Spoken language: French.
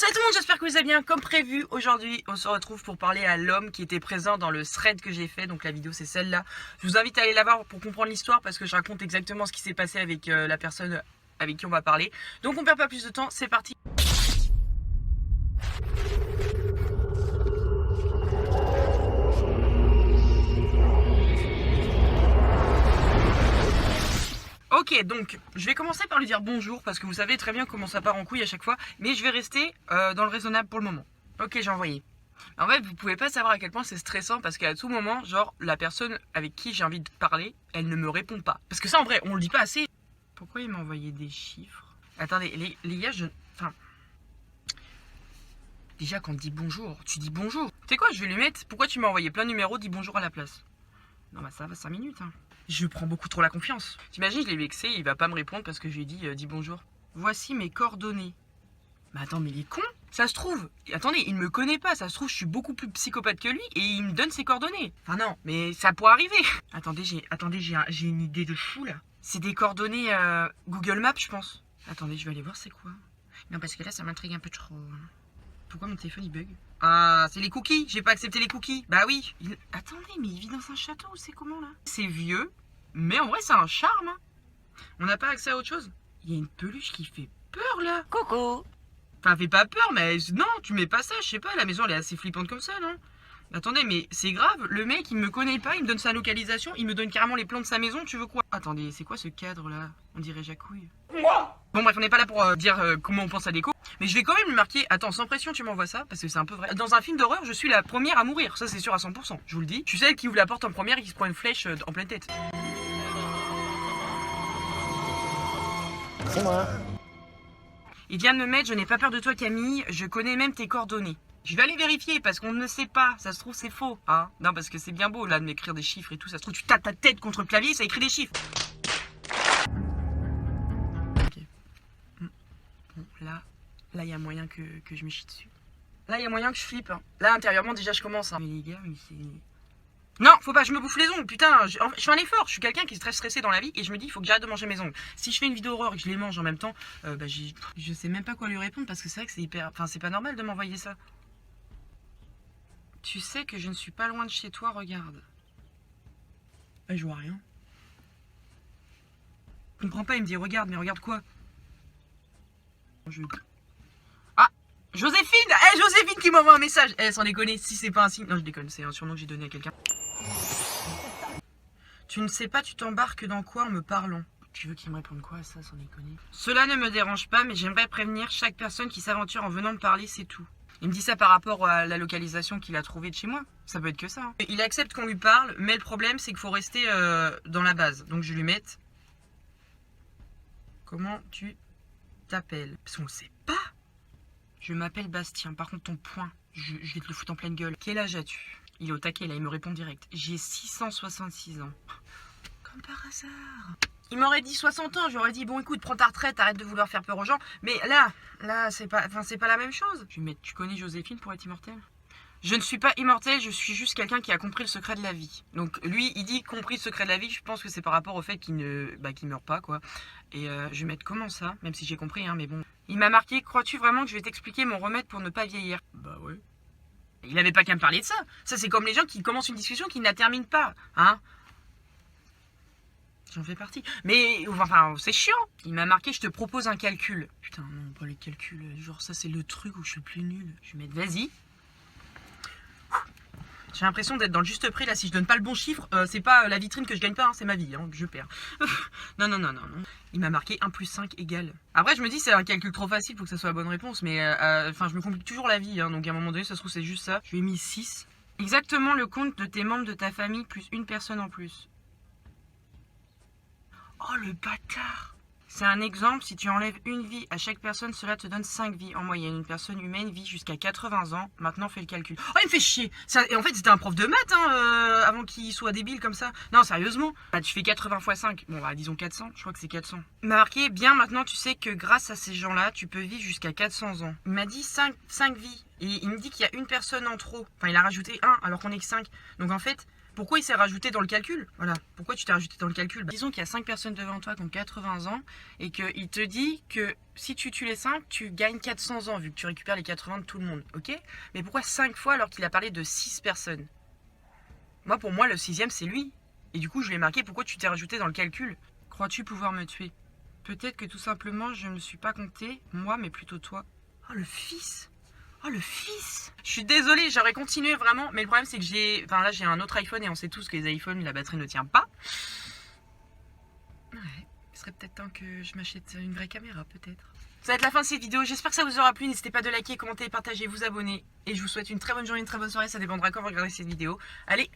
Salut tout le monde, j'espère que vous allez bien. Comme prévu, aujourd'hui on se retrouve pour parler à l'homme qui était présent dans le thread que j'ai fait. Donc la vidéo c'est celle-là. Je vous invite à aller la voir pour comprendre l'histoire, parce que je raconte exactement ce qui s'est passé avec la personne avec qui on va parler. Donc on perd pas plus de temps, c'est parti. Ok, donc je vais commencer par lui dire bonjour, parce que vous savez très bien comment ça part en couille à chaque fois. Mais je vais rester dans le raisonnable pour le moment. Ok, j'ai envoyé. En fait, vous pouvez pas savoir à quel point c'est stressant, parce qu'à tout moment, genre, la personne avec qui j'ai envie de parler, elle ne me répond pas. Parce que ça, en vrai, on le dit pas assez. Pourquoi il m'a envoyé des chiffres? Attendez, les gars, Enfin... Déjà, quand on te dit bonjour, tu dis bonjour. Tu sais quoi, je vais lui mettre... Pourquoi tu m'as envoyé plein de numéros, dis bonjour à la place? Non, bah ça va 5 minutes, hein. Je prends beaucoup trop la confiance. T'imagines, je l'ai vexé, il va pas me répondre parce que je lui ai dit dis bonjour. Voici mes coordonnées. Mais attends, mais il est con. Ça se trouve, attendez, il ne me connaît pas. Ça se trouve, je suis beaucoup plus psychopathe que lui et il me donne ses coordonnées. Enfin non, mais ça pourrait arriver. Attendez, j'ai une idée de fou là. C'est des coordonnées Google Maps, je pense. Attendez, je vais aller voir c'est quoi. Non, parce que là, ça m'intrigue un peu trop. Pourquoi mon téléphone il bug? Ah, c'est les cookies. J'ai pas accepté les cookies. Bah oui. Attendez, mais il vit dans un château, c'est comment là? C'est vieux, mais en vrai, c'est un charme. Hein. On n'a pas accès à autre chose? Il y a une peluche qui fait peur là. Coucou. Enfin, fait pas peur, mais non, tu mets pas ça, je sais pas, la maison elle est assez flippante comme ça, non? Attendez, mais c'est grave, le mec il me connaît pas, il me donne sa localisation, il me donne carrément les plans de sa maison, tu veux quoi? Attendez, c'est quoi ce cadre là? On dirait Jacouille. Bon bref, on n'est pas là pour dire comment on pense à déco, mais je vais quand même lui marquer, attends, sans pression tu m'envoies ça, parce que c'est un peu vrai. Dans un film d'horreur, je suis la première à mourir, ça c'est sûr à 100%, je vous le dis. Je suis celle qui ouvre la porte en première et qui se prend une flèche en pleine tête. C'est moi. Il vient de me mettre, je n'ai pas peur de toi Camille, je connais même tes coordonnées. Je vais aller vérifier parce qu'on ne sait pas, ça se trouve c'est faux, hein. Non parce que c'est bien beau là de m'écrire des chiffres et tout, ça se trouve tu tapes ta tête contre le clavier et ça écrit des chiffres. Ok. Bon, là il y a moyen que je me chie dessus. Là il y a moyen que je flippe. Hein. Là intérieurement déjà je commence. Hein. Mais les gars, mais c'est... Non, faut pas, je me bouffe les ongles, putain, je fais un effort, je suis quelqu'un qui est très stressé dans la vie et je me dis, il faut que j'arrête de manger mes ongles. Si je fais une vidéo horreur et que je les mange en même temps, je sais même pas quoi lui répondre parce que c'est vrai que c'est hyper... Enfin, c'est pas normal de m'envoyer ça. Tu sais que je ne suis pas loin de chez toi, regarde. Ah, je vois rien. Je comprends pas, il me dit, regarde, mais regarde quoi? Ah, Joséphine! Joséphine qui m'envoie un message! Sans déconner, si c'est pas un signe... Non, je déconne, c'est un surnom que j'ai donné à quelqu'un. Tu ne sais pas, tu t'embarques dans quoi en me parlant? Tu veux qu'il me réponde quoi à ça, sans déconner? Cela ne me dérange pas, mais j'aimerais prévenir chaque personne qui s'aventure en venant me parler, c'est tout. Il me dit ça par rapport à la localisation qu'il a trouvée de chez moi. Ça peut être que ça. Hein. Il accepte qu'on lui parle, mais le problème, c'est qu'il faut rester dans la base. Donc je lui mets... Comment tu t'appelles? Parce qu'on le sait pas. Je m'appelle Bastien. Par contre, ton point, je vais te le foutre en pleine gueule. Quel âge as-tu? Il est au taquet là, il me répond direct. J'ai 666 ans. Comme par hasard. Il m'aurait dit 60 ans, j'aurais dit bon écoute, prends ta retraite, arrête de vouloir faire peur aux gens. Mais là, c'est pas la même chose. Je vais mettre, tu connais Joséphine pour être immortelle? Je ne suis pas immortel, je suis juste quelqu'un qui a compris le secret de la vie. Donc lui, il dit compris le secret de la vie, je pense que c'est par rapport au fait qu'il qu'il meurt pas quoi. Et je vais mettre comment ça, même si j'ai compris hein, mais bon. Il m'a marqué, crois-tu vraiment que je vais t'expliquer mon remède pour ne pas vieillir? Bah ouais. Il avait pas qu'à me parler de ça. Ça c'est comme les gens qui commencent une discussion qui ne la terminent pas, hein. J'en fais partie. Mais enfin, c'est chiant. Il m'a marqué, je te propose un calcul. Putain, non, pas les calculs. Genre ça c'est le truc où je suis le plus nul. Je vais mettre vas-y. J'ai l'impression d'être dans le juste prix là. Si je donne pas le bon chiffre, c'est pas la vitrine que je gagne pas, hein, c'est ma vie hein, que je perds. Non. Il m'a marqué 1 plus 5 égale. Après, je me dis, c'est un calcul trop facile pour que ça soit la bonne réponse. Mais enfin, je me complique toujours la vie. Hein, donc à un moment donné, ça se trouve, c'est juste ça. Je lui ai mis 6. Exactement le compte de tes membres de ta famille plus une personne en plus. Oh le bâtard! C'est un exemple, si tu enlèves une vie à chaque personne, cela te donne 5 vies en moyenne. Une personne humaine vit jusqu'à 80 ans. Maintenant, fais le calcul. Oh, il me fait chier ça, et en fait, c'était un prof de maths, hein, avant qu'il soit débile comme ça. Non, sérieusement. Bah, tu fais 80 x 5. Bon, bah, disons 400. Je crois que c'est 400. Il m'a marqué, bien, maintenant, tu sais que grâce à ces gens-là, tu peux vivre jusqu'à 400 ans. Il m'a dit 5 vies. Et il me dit qu'il y a une personne en trop. Enfin, il a rajouté 1, alors qu'on est que 5. Donc, en fait... Pourquoi il s'est rajouté dans le calcul? Voilà, pourquoi tu t'es rajouté dans le calcul? Disons qu'il y a 5 personnes devant toi qui ont 80 ans et qu'il te dit que si tu tues les 5, tu gagnes 400 ans vu que tu récupères les 80 de tout le monde, ok? Mais pourquoi 5 fois alors qu'il a parlé de 6 personnes? Moi, pour moi, le 6e, c'est lui. Et du coup, je lui ai marqué pourquoi tu t'es rajouté dans le calcul. Crois-tu pouvoir me tuer? Peut-être que tout simplement, je ne me suis pas compté, moi, mais plutôt toi. Oh, le fils! Oh, le fils! Je suis désolée, j'aurais continué vraiment, mais le problème c'est que j'ai... Enfin là j'ai un autre iPhone et on sait tous que les iPhones, la batterie ne tient pas. Ouais, il serait peut-être temps que je m'achète une vraie caméra peut-être. Ça va être la fin de cette vidéo, j'espère que ça vous aura plu, n'hésitez pas de liker, commenter, partager, vous abonner. Et je vous souhaite une très bonne journée, une très bonne soirée, ça dépendra quand vous regardez cette vidéo. Allez,